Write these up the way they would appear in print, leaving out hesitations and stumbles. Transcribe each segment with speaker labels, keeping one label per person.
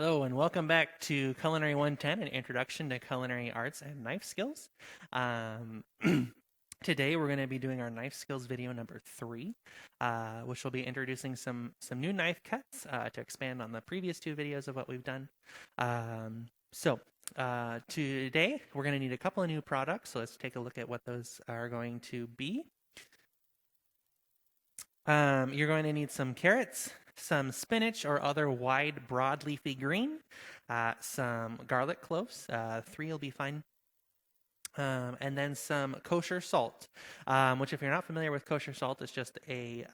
Speaker 1: Hello and welcome back to Culinary 110, an introduction to culinary arts and knife skills. Um, Today we're going to be doing our knife skills video number 3, which will be introducing some new knife cuts to expand on the previous 2 videos of what we've done. Today we're going to need a couple of new products, so let's take a look at what those are going to be. You're going to need some carrots, some spinach or other wide, broad leafy green, some garlic cloves, 3 will be fine, and then some kosher salt, which if you're not familiar with kosher salt, it's just a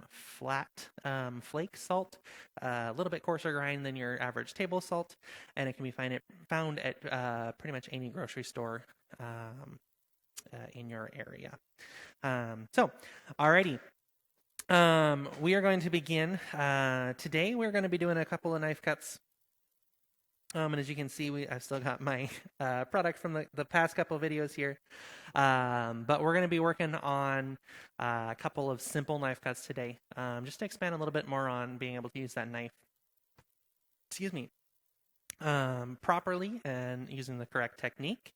Speaker 1: flat flake salt, a little bit coarser grind than your average table salt, and it can be found at pretty much any grocery store in your area. Alrighty. We are going to begin. Today we're going to be doing a couple of knife cuts. And as you can see, I've still got my product from the past couple of videos here. But we're going to be working on a couple of simple knife cuts today, just to expand a little bit more on being able to use that knife, properly and using the correct technique.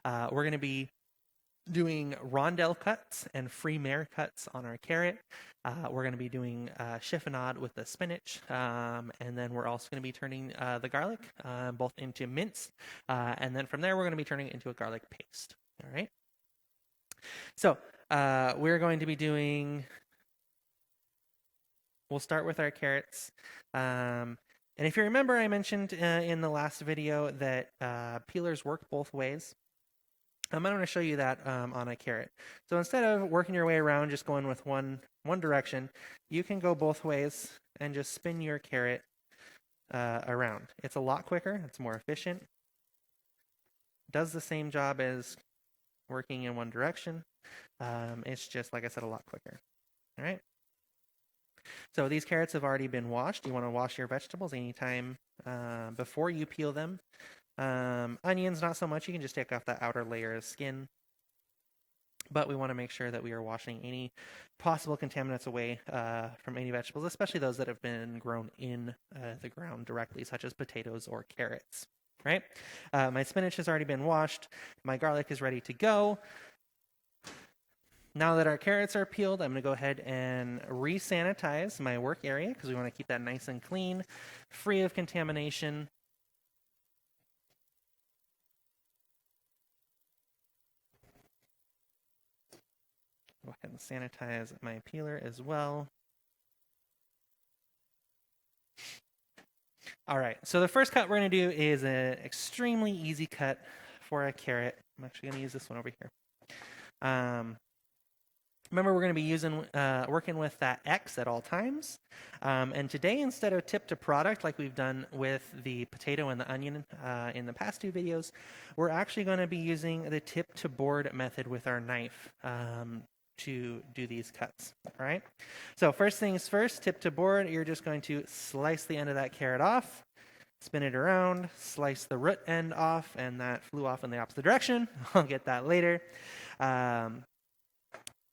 Speaker 1: We're going to be doing rondelle cuts and fermiere cuts on our carrot. We're going to be doing chiffonade with the spinach, and then we're also going to be turning the garlic both into mince, and then from there we're going to be turning it into a garlic paste. All right. So we're going to be we'll start with our carrots. And if you remember, I mentioned in the last video that peelers work both ways. I'm going to show you that on a carrot. So instead of working your way around, just going with one direction, you can go both ways and just spin your carrot around. It's a lot quicker. It's more efficient. Does the same job as working in one direction. It's just, like I said, a lot quicker. All right. So these carrots have already been washed. You want to wash your vegetables anytime before you peel them. Onions, not so much. You can just take off that outer layer of skin. But we want to make sure that we are washing any possible contaminants away from any vegetables, especially those that have been grown in the ground directly, such as potatoes or carrots. Right? My spinach has already been washed. My garlic is ready to go. Now that our carrots are peeled, I'm going to go ahead and re-sanitize my work area because we want to keep that nice and clean, free of contamination. Go ahead and sanitize my peeler as well. All right, so the first cut we're going to do is an extremely easy cut for a carrot. I'm actually going to use this one over here. Remember, we're going to be working with that X at all times. And today, instead of tip to product like we've done with the potato and the onion in the past 2 videos, we're actually going to be using the tip to board method with our knife to do these cuts. All right. So first things first, tip to board, you're just going to slice the end of that carrot off, spin it around, slice the root end off, and that flew off in the opposite direction. I'll get that later.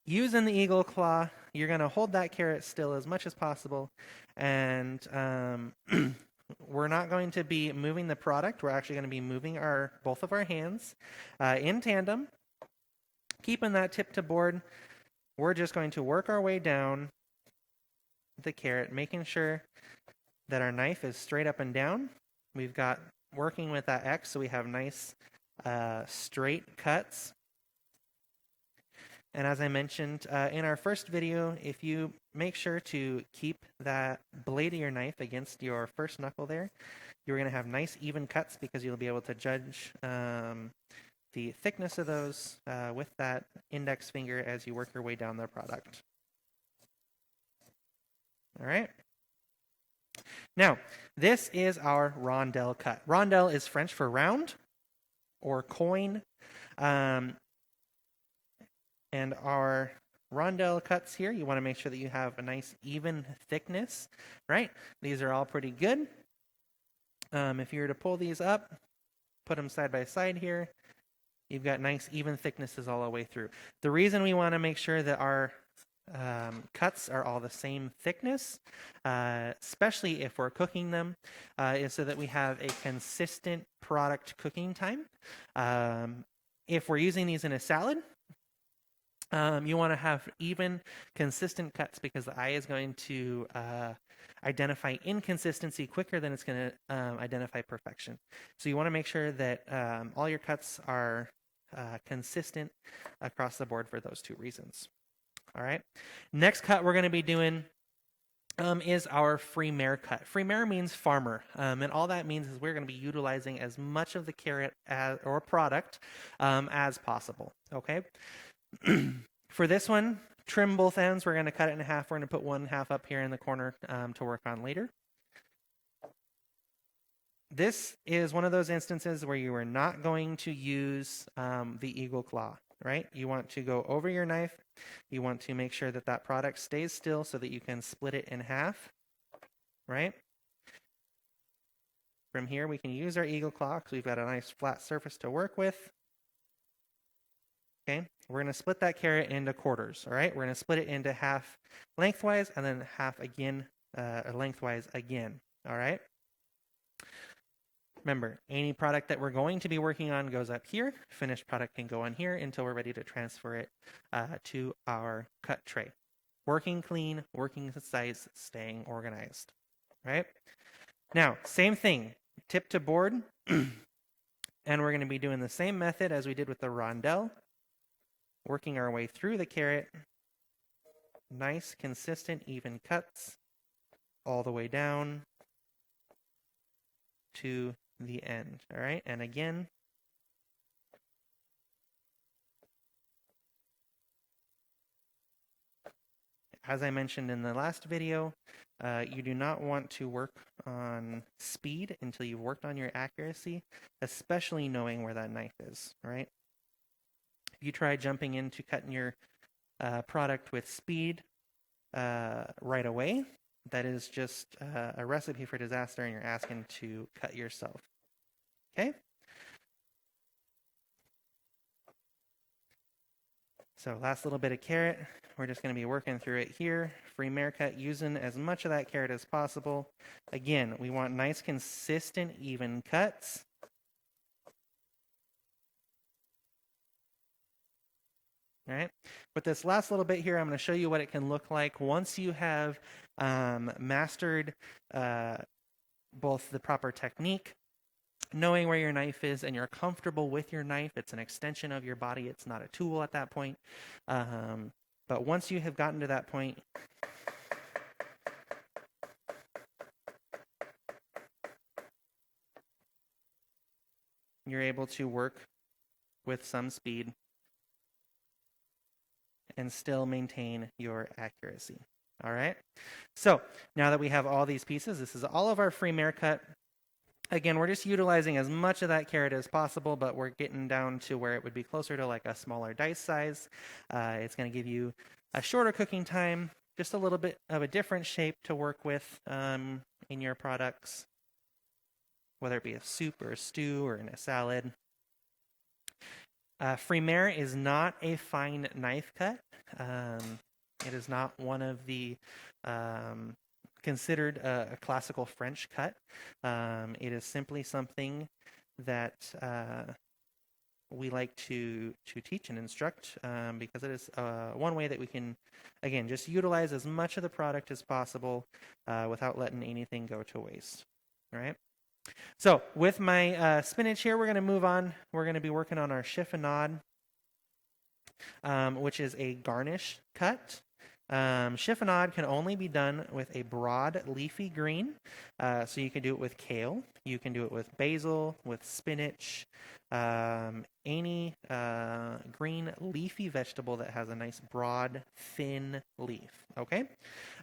Speaker 1: Using the eagle claw, you're going to hold that carrot still as much as possible, and we're not going to be moving the product. We're actually going to be moving both of our hands in tandem, keeping that tip to board. We're just going to work our way down the carrot, making sure that our knife is straight up and down. We've got working with that X, so we have nice straight cuts. And as I mentioned in our first video, if you make sure to keep that blade of your knife against your first knuckle there, you're going to have nice even cuts because you'll be able to judge the thickness of those with that index finger as you work your way down the product. All right. Now, this is our rondelle cut. Rondelle is French for round or coin. And our rondelle cuts here, you want to make sure that you have a nice even thickness, right? These are all pretty good. If you were to pull these up, put them side by side here, you've got nice even thicknesses all the way through. The reason we want to make sure that our cuts are all the same thickness, especially if we're cooking them, is so that we have a consistent product cooking time. If we're using these in a salad, you want to have even, consistent cuts because the eye is going to identify inconsistency quicker than it's going to identify perfection. So you want to make sure that all your cuts are consistent across the board for those two reasons. All right. Next cut we're going to be doing is our fermiere cut. Fermiere means farmer, and all that means is we're going to be utilizing as much of the carrot or product as possible. Okay. For this one, trim both ends. We're going to cut it in half. We're going to put one half up here in the corner to work on later. This is one of those instances where you are not going to use the eagle claw, right? You want to go over your knife. You want to make sure that that product stays still so that you can split it in half, right? From here, we can use our eagle claw because we've got a nice flat surface to work with. Okay, we're going to split that carrot into quarters, all right? We're going to split it into half lengthwise and then half again, lengthwise again, all right? Remember, any product that we're going to be working on goes up here. Finished product can go on here until we're ready to transfer it to our cut tray. Working clean, working size, staying organized, right? Now, same thing, tip to board, and we're going to be doing the same method as we did with the rondelle. Working our way through the carrot, nice, consistent, even cuts all the way down to the end, all right? And again, as I mentioned in the last video, you do not want to work on speed until you've worked on your accuracy, especially knowing where that knife is, right? If you try jumping into cutting your product with speed right away, that is just a recipe for disaster, and you're asking to cut yourself. Okay? So last little bit of carrot. We're just going to be working through it here. Fermiere cut, using as much of that carrot as possible. Again, we want nice, consistent, even cuts. All right. With this last little bit here, I'm going to show you what it can look like once you have mastered both the proper technique, knowing where your knife is, and you're comfortable with your knife. It's an extension of your body. It's not a tool at that point. But once you have gotten to that point, you're able to work with some speed and still maintain your accuracy. All right. So now that we have all these pieces, this is all of our fermiere cut. Again, we're just utilizing as much of that carrot as possible, but we're getting down to where it would be closer to like a smaller dice size. It's going to give you a shorter cooking time, just a little bit of a different shape to work with in your products, whether it be a soup or a stew or in a salad. Fermiere is not a fine knife cut. It is not one of the considered a classical French cut. It is simply something that we like to teach and instruct because it is one way that we can, again, just utilize as much of the product as possible without letting anything go to waste. All right. So with my spinach here, we're going to move on. We're going to be working on our chiffonade, which is a garnish cut. Chiffonade can only be done with a broad leafy green. So you can do it with kale. You can do it with basil, with spinach, any green leafy vegetable that has a nice broad, thin leaf. Okay.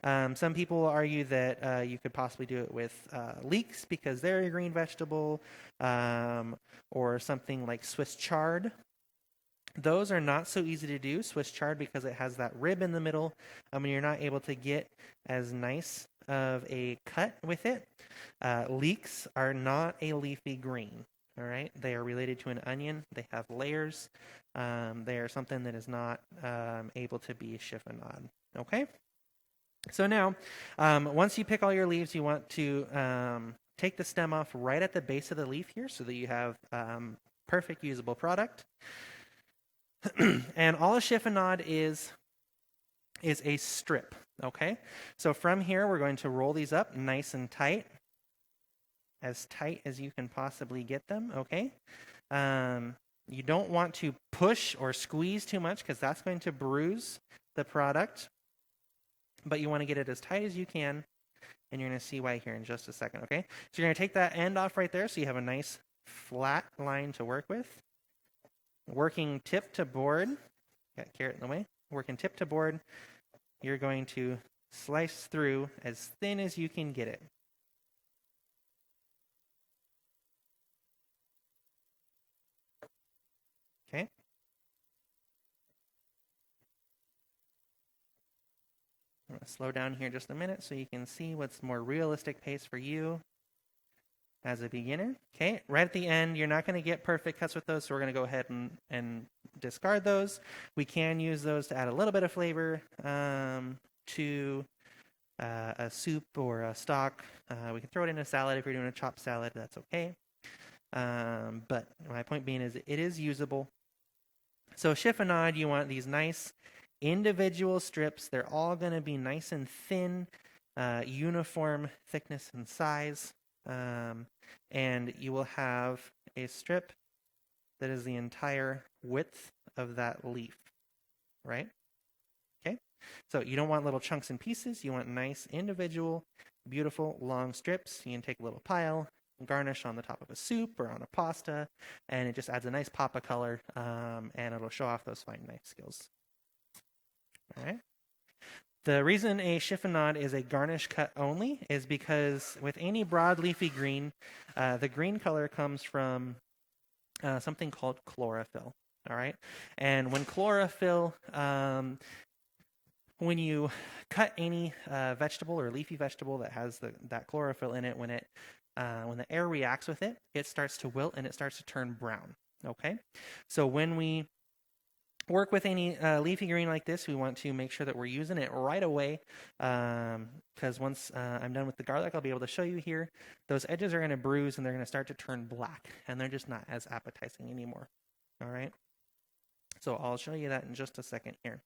Speaker 1: Some people argue that you could possibly do it with leeks because they're a green vegetable, or something like Swiss chard. Those are not so easy to do, Swiss chard, because it has that rib in the middle. You're not able to get as nice of a cut with it. Leeks are not a leafy green. All right, they are related to an onion. They have layers. They are something that is not able to be chiffonade. Okay? So now, once you pick all your leaves, you want to take the stem off right at the base of the leaf here so that you have perfect usable product. And all a chiffonade is a strip, okay? So from here, we're going to roll these up nice and tight as you can possibly get them, okay? You don't want to push or squeeze too much because that's going to bruise the product, but you want to get it as tight as you can, and you're going to see why here in just a second, okay? So you're going to take that end off right there so you have a nice flat line to work with. Working tip to board, got carrot in the way, working tip to board, you're going to slice through as thin as you can get it. Okay? I'm going to slow down here just a minute so you can see what's more realistic pace for you as a beginner. Okay, right at the end, you're not going to get perfect cuts with those, so we're going to go ahead and discard those. We can use those to add a little bit of flavor to a soup or a stock. We can throw it in a salad if you're doing a chopped salad, that's okay. But my point being is it is usable. So chiffonade, you want these nice individual strips. They're all going to be nice and thin, uniform thickness and size. And you will have a strip that is the entire width of that leaf, right? Okay, so you don't want little chunks and pieces. You want nice, individual, beautiful, long strips. You can take a little pile, garnish on the top of a soup or on a pasta, and it just adds a nice pop of color, and it'll show off those fine knife skills. All right. The reason a chiffonade is a garnish cut only is because with any broad leafy green, the green color comes from something called chlorophyll. All right, and when chlorophyll, when you cut any vegetable or leafy vegetable that has that chlorophyll in it, when the air reacts with it, it starts to wilt and it starts to turn brown. Okay, so when we work with any leafy green like this, we want to make sure that we're using it right away, because once I'm done with the garlic, I'll be able to show you here. Those edges are going to bruise and they're going to start to turn black, and they're just not as appetizing anymore. All right, so I'll show you that in just a second here.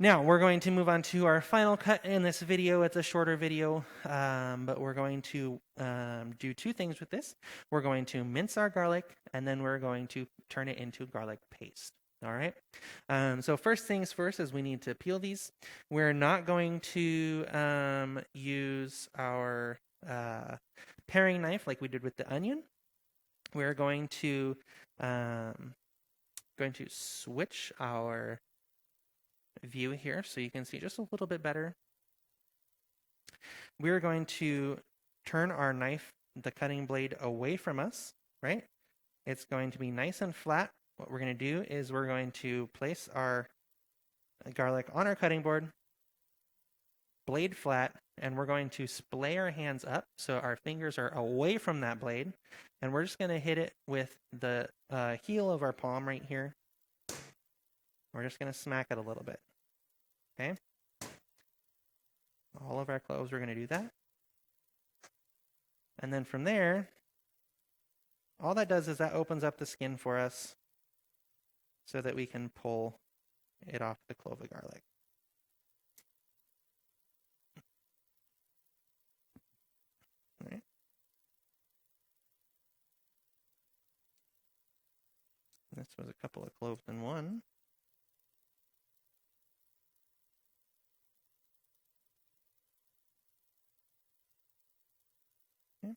Speaker 1: Now we're going to move on to our final cut in this video. It's a shorter video, but we're going to do two things with this. We're going to mince our garlic, and then we're going to turn it into garlic paste. All right. So first things first is we need to peel these. We're not going to use our paring knife like we did with the onion. We're going to switch our view here so you can see just a little bit better. We're going to turn our knife, the cutting blade, away from us, right? It's going to be nice and flat. What we're going to do is we're going to place our garlic on our cutting board, blade flat, and we're going to splay our hands up so our fingers are away from that blade, and we're just going to hit it with the heel of our palm right here. We're just going to smack it a little bit, okay? All of our cloves, we're going to do that. And then from there, all that does is that opens up the skin for us so that we can pull it off the clove of garlic. All right. This was a couple of cloves in one. Okay.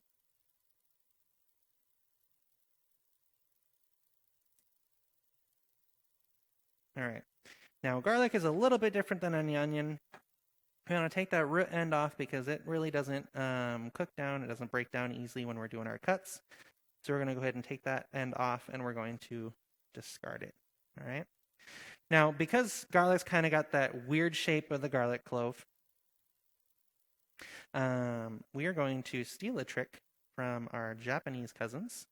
Speaker 1: All right. Now, garlic is a little bit different than an onion. We want to take that root end off because it really doesn't cook down. It doesn't break down easily when we're doing our cuts. So we're going to go ahead and take that end off, and we're going to discard it. All right. Now, because garlic's kind of got that weird shape of the garlic clove, we are going to steal a trick from our Japanese cousins,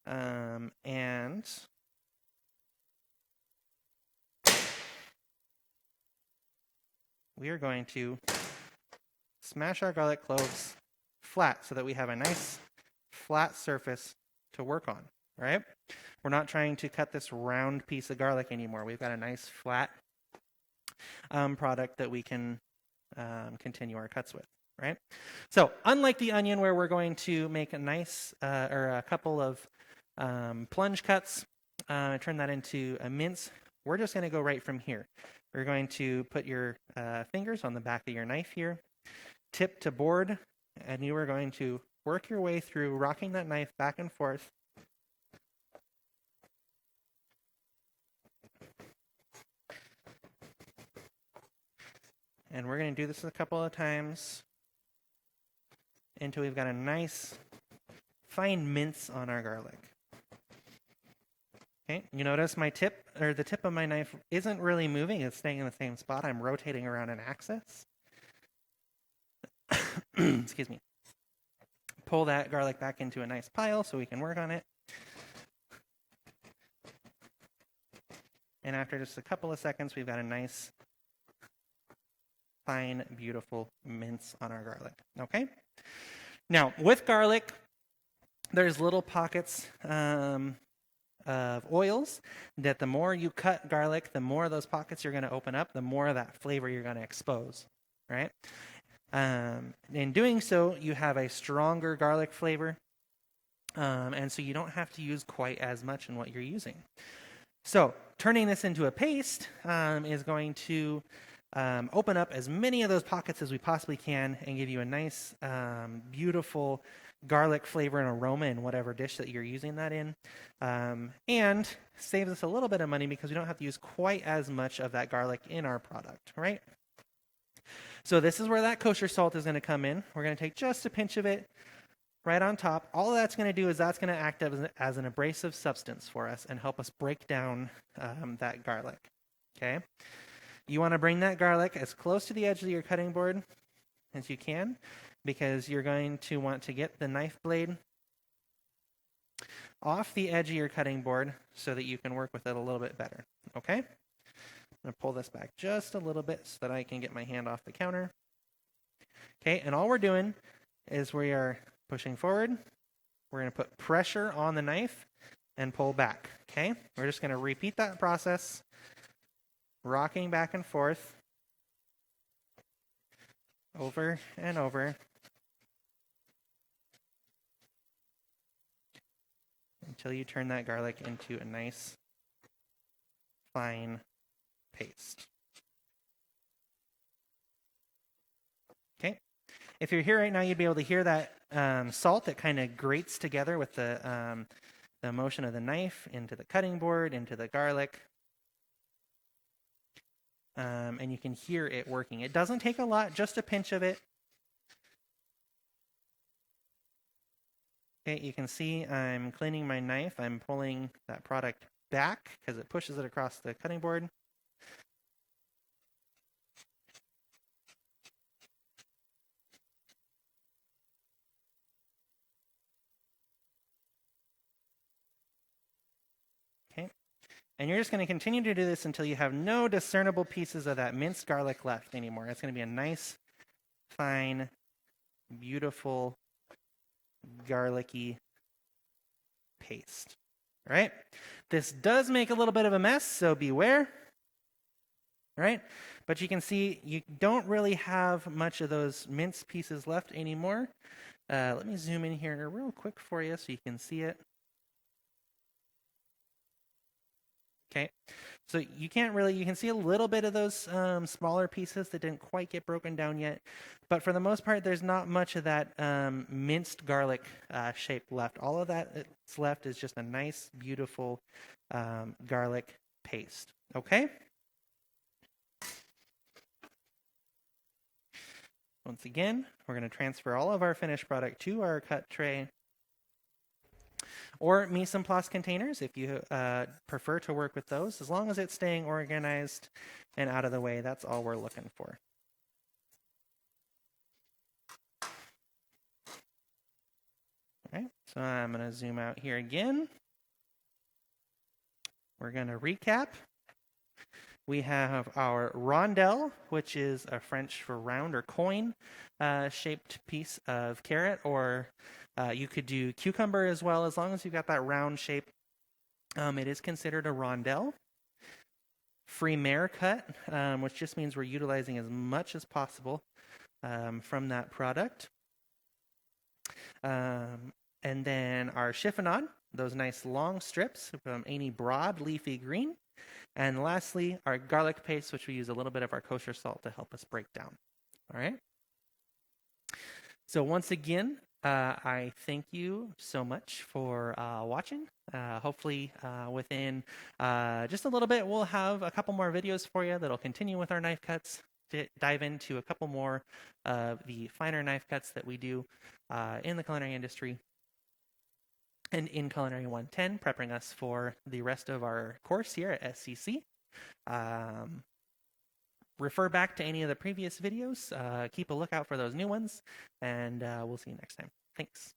Speaker 1: and we are going to smash our garlic cloves flat so that we have a nice flat surface to work on, right? We're not trying to cut this round piece of garlic anymore. We've got a nice flat product that we can continue our cuts with, right? So unlike the onion where we're going to make a nice or a couple of plunge cuts, turn that into a mince, we're just going to go right from here. We're going to put your fingers on the back of your knife here, tip to board, and you are going to work your way through, rocking that knife back and forth. And we're going to do this a couple of times until we've got a nice fine mince on our garlic. Okay, you notice my tip, or the tip of my knife isn't really moving, it's staying in the same spot. I'm rotating around an axis. Excuse me. Pull that garlic back into a nice pile so we can work on it. And after just a couple of seconds, we've got a nice, fine, beautiful mince on our garlic. Okay? Now, with garlic, there's little pockets of oils that the more you cut garlic, the more those pockets you're going to open up, the more of that flavor you're going to expose, right? In doing so, you have a stronger garlic flavor, and so you don't have to use quite as much in what you're using. So turning this into a paste is going to open up as many of those pockets as we possibly can and give you a nice, beautiful garlic flavor and aroma in whatever dish that you're using that in, and saves us a little bit of money because we don't have to use quite as much of that garlic in our product, right? So this is where that kosher salt is going to come in. We're going to take just a pinch of it right on top. All that's going to do is that's going to act as an abrasive substance for us and help us break down that garlic, okay? You want to bring that garlic as close to the edge of your cutting board as you can, because you're going to want to get the knife blade off the edge of your cutting board so that you can work with it a little bit better, okay? I'm going to pull this back just a little bit so that I can get my hand off the counter. Okay, and all we're doing is we are pushing forward. We're going to put pressure on the knife and pull back, okay? We're just going to repeat that process, rocking back and forth over and over until you turn that garlic into a nice, fine paste. Okay. If you're here right now, you'd be able to hear that salt that kind of grates together with the motion of the knife into the cutting board, into the garlic. And you can hear it working. It doesn't take a lot, just a pinch of it. Okay, you can see I'm cleaning my knife. I'm pulling that product back because it pushes it across the cutting board. Okay, and you're just going to continue to do this until you have no discernible pieces of that minced garlic left anymore. It's going to be a nice, fine, beautiful, garlicky paste. All right? This does make a little bit of a mess, so beware. All right? But you can see you don't really have much of those minced pieces left anymore. Let me zoom in here real quick for you so you can see it. Okay, so you can see a little bit of those smaller pieces that didn't quite get broken down yet, but for the most part, there's not much of that minced garlic shape left. All of that that's left is just a nice, beautiful garlic paste, okay? Once again, we're going to transfer all of our finished product to our cut tray, or mise en place containers if you prefer to work with those. As long as it's staying organized and out of the way, that's all we're looking for. All right, so I'm going to zoom out here again. We're going to recap. We have our rondelle, which is a French for round or coin shaped piece of carrot, or you could do cucumber as well. As long as you've got that round shape, it is considered a rondelle. Fermiere cut, which just means we're utilizing as much as possible from that product. And then our chiffonade, those nice long strips from any broad leafy green. And lastly, our garlic paste, which we use a little bit of our kosher salt to help us break down. All right. So once again, I thank you so much for watching. Hopefully within just a little bit, we'll have a couple more videos for you that'll continue with our knife cuts, to dive into a couple more of the finer knife cuts that we do in the culinary industry and in Culinary 110, prepping us for the rest of our course here at SCC. Refer back to any of the previous videos. Keep a lookout for those new ones, and we'll see you next time. Thanks.